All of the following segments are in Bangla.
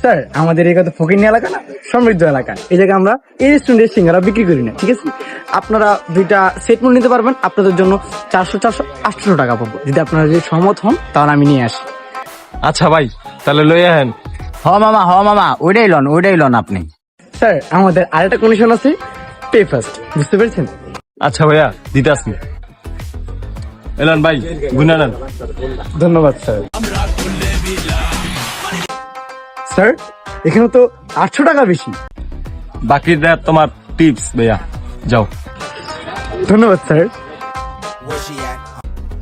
স্যার আমাদের এলাকা তো ফকিরনি এলাকা না, সমৃদ্ধ এলাকা। এই জায়গায় আমরা এই রেস্টুরেন্টের সিঙ্গারা বিক্রি করি না, ঠিক আছে? আপনারা দুইটা সেট মূল্য নিতে পারবেন, আপনাদের জন্য 400 টাকা পাবো। যদি আপনারা যদি সহমত হন তাহলে আমি নিয়ে আসি। আচ্ছা ভাই, তাহলে লই আহেন। হ মামা ওইটাই লন আপনি। স্যার আমাদের আরেকটা কন্ডিশন আছে, পে ফার্স্ট, বুঝতে পেরেছেন? আচ্ছা ভাইয়া, দিতে আসি। এলান ভাই, গুনা নেন। ধন্যবাদ স্যার। স্যার এখানে তো 800 টাকা বেশি। বাকিটা তোমার টিপস ভাইয়া, যাও। ধন্যবাদ স্যার।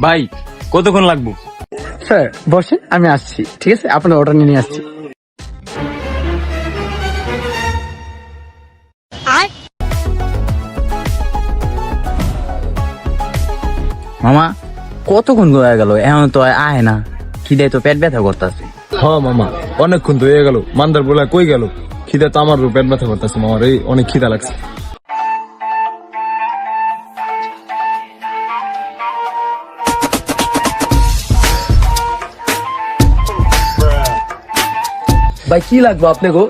ভাই কতক্ষণ লাগবে? স্যার বসেন, আমি আসছি, ঠিক আছে? আপনার অর্ডার নিয়ে আসছি। মামা কতক্ষণ হয়ে গেল, এখন তো আয় না, খিদে তো পেট ব্যথা করতেছে। হ্যাঁ মামা, অনেকক্ষণ তো হয়ে গেল। মান্দার বলে কই গেল? খিদা তো আমার পেট ব্যথা করতেছে মামার, এই অনেক খিদা লাগছে। ভাই কি লাগবে আপনি গো?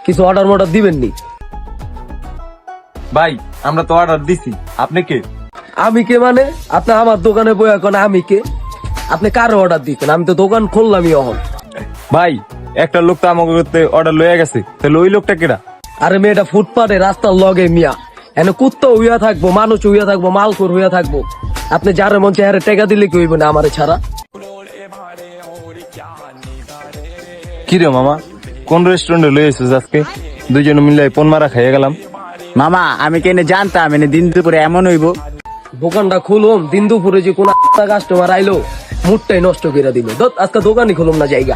কিছু অর্ডার দিবেন নি? ভাই আমরা তো অর্ডার দিছি, আপনি কে? আমি কে মানে? আপনি আমার দোকানে বই এখন আমি কে? আপনি কার অর্ডার দিতেন? আমি তো দোকান খুললামই এখন। ভাই একটা লোক তো আমাকে অর্ডার লইয়া গেছে, তাহলে ওই লোকটা কেডা? আরে মেয়েটা ফুটপাতে রাস্তার লগে মিয়া, এনে কুত্তা হইয়া থাকবো, মানুষ হইয়া থাকবো, মালখোর হইয়া থাকবো। আপনি যারে মন চায় টেকা দিলে কি হইব না আমারে ছাড়া? কি রে মামা, কোন রেস্টুরেন্টে লই এসেছিস আজকে? দুইজনে মিলে পন মারা খাইয়ে গেলাম। মামা আমি কেনে জানতাম এনে দিন দুপুরে এমন হইব। দোকানটা খুলুম, দিন দুপুরে যে কোন কাস্টমার আইলো মুডটাই নষ্ট করে দিল। আজকে দোকানই খুলুম না জায়গা।